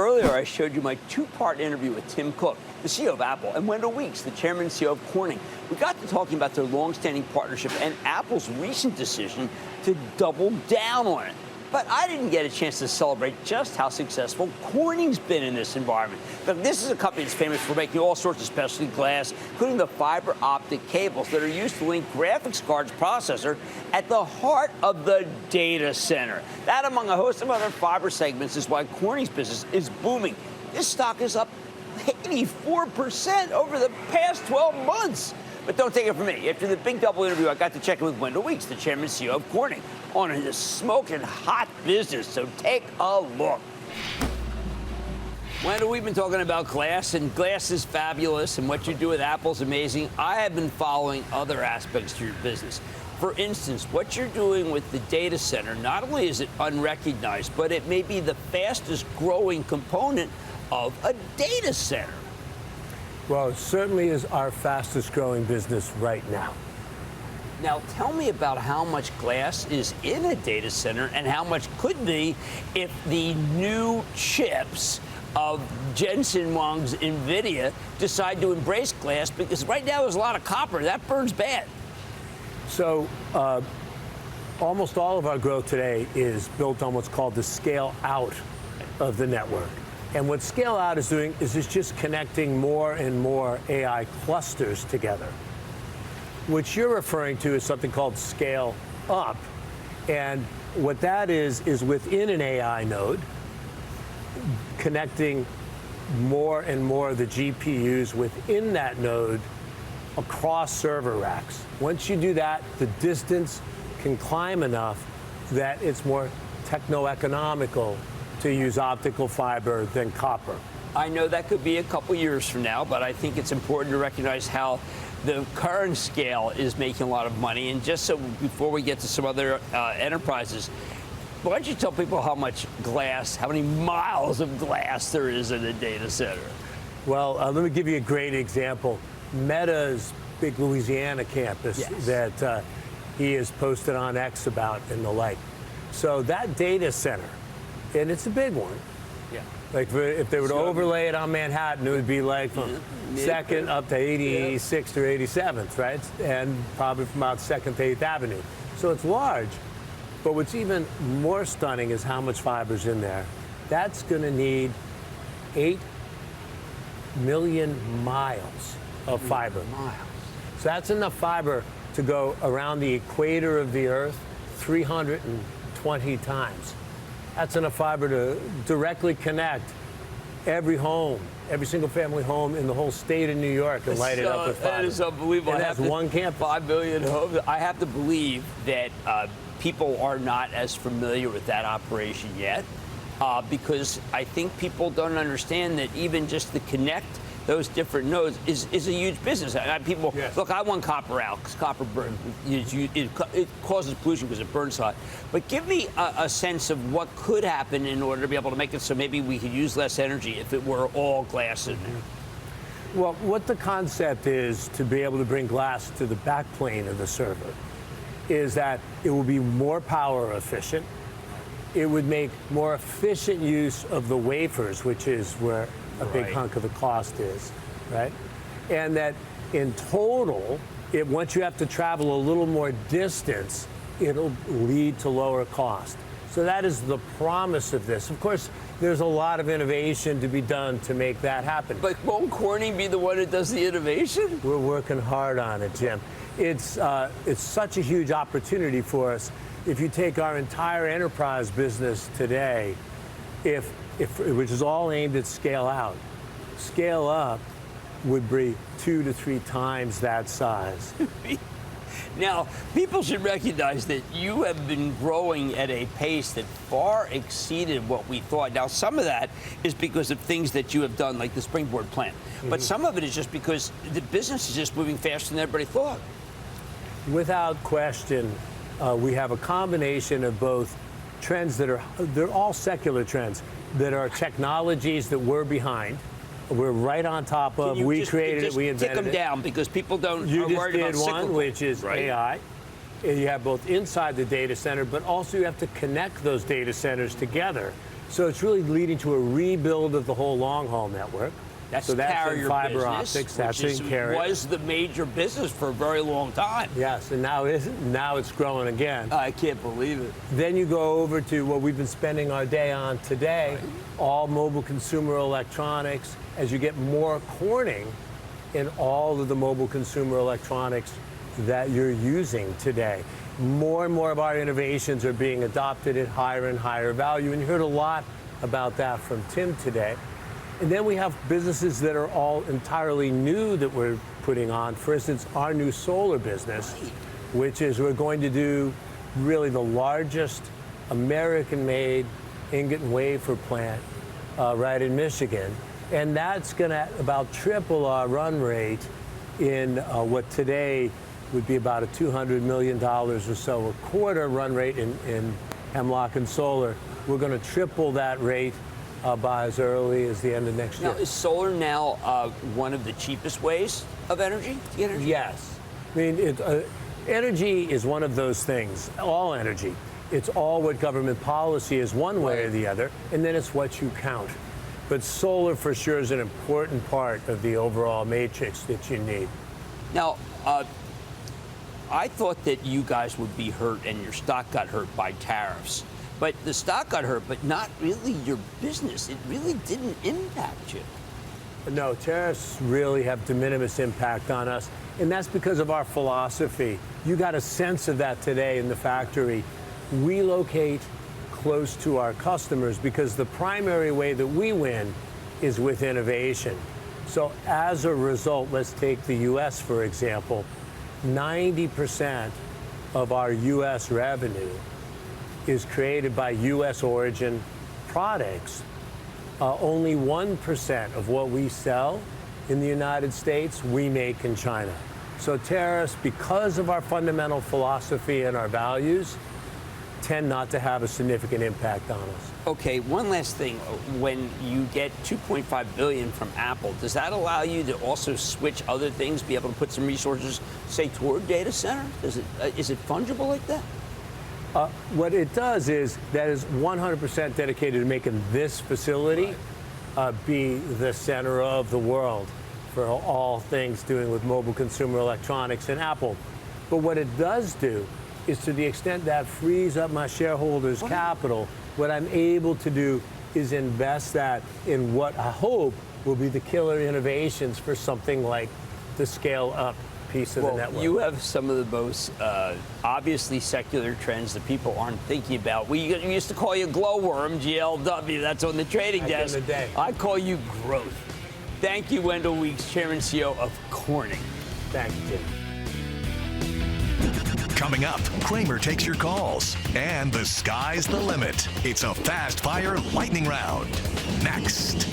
Earlier, I showed you my two-part interview with Tim Cook, the CEO of Apple, and Wendell Weeks, the chairman and CEO of Corning. We got to talking about their long-standing partnership and Apple's recent decision to double down on it. But I didn't get a chance to celebrate just how successful Corning's been in this environment. Look, this is a company that's famous for making all sorts of specialty glass, including the fiber optic cables that are used to link graphics cards processor at the heart of the data center. That, among a host of other fiber segments, is why Corning's business is booming. This stock is up 84% over the past 12 months. But don't take it from me. After the big double interview, I got to check in with Wendell Weeks, the chairman and CEO of Corning, on his smoking hot business. So take a look. Wendell, we've been talking about glass, and glass is fabulous, and what you do with Apple is amazing. I have been following other aspects to your business. For instance, what you're doing with the data center, not only is it unrecognized, but it may be the fastest growing component of a data center. Well, it certainly is our fastest growing business right now. Now, tell me about how much glass is in a data center and how much could be if the new chips of Jensen Huang's NVIDIA decide to embrace glass, because right now there's a lot of copper. That burns bad. So almost all of our growth today is built on what's called the scale out of the network. And what scale out is doing is it's just connecting more and more AI clusters together. What you're referring to is something called scale up. And what that is within an AI node, connecting more and more of the GPUs within that node across server racks. Once you do that, the distance can climb enough that it's more techno-economical to use optical fiber than copper. I know that could be a couple years from now, but I think it's important to recognize how the current scale is making a lot of money. And just so before we get to some other enterprises, why don't you tell people how much glass, how many miles of glass there is in a data center? Well, let me give you a great example. Meta's big Louisiana campus that he has posted on X about and the like. So that data center, and it's a big one. Yeah. Like if they were to overlay it on Manhattan, it would be like from 2nd up to 86th or 87th, right? And probably from about 2nd to 8th Avenue. So it's large. But what's even more stunning is how much fiber's in there. That's going to need 8 million miles of fiber. So that's enough fiber to go around the equator of the Earth 320 times. That's enough fiber to directly connect every home, every single family home in the whole state of New York and light it up with fiber. That is unbelievable. And that's one campus. 5 million homes. I have to believe that people are not as familiar with that operation yet, because I think people don't understand that even just to connect those different nodes is a huge business. People, look, I want copper out because copper burns. It causes pollution because it burns hot. But give me a sense of what could happen in order to be able to make it so maybe we could use less energy if it were all glass in there. Well, what the concept is to be able to bring glass to the backplane of the server is that it will be more power efficient. It would make more efficient use of the wafers, which is where a big hunk of the cost is, right? And that in total, once you have to travel a little more distance, it'll lead to lower cost. So that is the promise of this. Of course, there's a lot of innovation to be done to make that happen. But won't Corning be the one that does the innovation? We're working hard on it, Jim. It's such a huge opportunity for us. If you take our entire enterprise business today, which is all aimed at scale out, scale up would be 2 to 3 times that size. Now, people should recognize that you have been growing at a pace that far exceeded what we thought. Now, some of that is because of things that you have done, like the Springboard plan. But some of it is just because the business is just moving faster than everybody thought. Without question, we have a combination of both trends they're all secular trends, that are technologies that we're behind. We're right on top of. We created it, we invented it. Tick them down because people don't. You just did one, which is AI. And you have both inside the data center, but also you have to connect those data centers together. So it's really leading to a rebuild of the whole long-haul network. That's so that's carrier in fiber business, optics. That's in carrier. Was the major business for a very long time. Yes, and now it's growing again. I can't believe it. Then you go over to what we've been spending our day on today, all mobile consumer electronics. As you get more Corning in all of the mobile consumer electronics that you're using today, more and more of our innovations are being adopted at higher and higher value. And you heard a lot about that from Tim today. And then we have businesses that are all entirely new that we're putting on. For instance, our new solar business, which is we're going to do really the largest American-made ingot and wafer plant right in Michigan. And that's going to about triple our run rate in what today would be about a $200 million or so a quarter run rate in Hemlock and Solar. We're going to triple that rate by as early as the end of next year. Now, is solar now one of the cheapest ways of energy to get energy? Yes. I mean, energy is one of those things, all energy. It's all what government policy is one way or the other, and then it's what you count. But solar for sure is an important part of the overall matrix that you need. Now, I thought that you guys would be hurt and your stock got hurt by tariffs. But the stock got hurt, but not really your business. It really didn't impact you. No, tariffs really have de minimis impact on us, and that's because of our philosophy. You got a sense of that today in the factory. We locate close to our customers because the primary way that we win is with innovation. So as a result, let's take the U.S. for example, 90% of our U.S. revenue is created by U.S. origin products. Only 1% of what we sell in the United States, we make in China. So tariffs, because of our fundamental philosophy and our values, tend not to have a significant impact on us. Okay, one last thing. When you get $2.5 billion from Apple, does that allow you to also switch other things, be able to put some resources, say, toward data center? Is it fungible like that? What it does is that is 100% dedicated to making this facility be the center of the world for all things doing with mobile consumer electronics and Apple. But what it does do is, to the extent that frees up my shareholders' capital, what I'm able to do is invest that in what I hope will be the killer innovations for something like the scale-up piece of the network. You have some of the most obviously secular trends that people aren't thinking about. We used to call you glowworm, GLW. That's on the trading desk. In the day. I call you growth. Thank you, Wendell Weeks, Chairman and CEO of Corning. Thank you, Tim. Coming up, Kramer takes your calls, and the sky's the limit. It's a fast-fire lightning round. Next.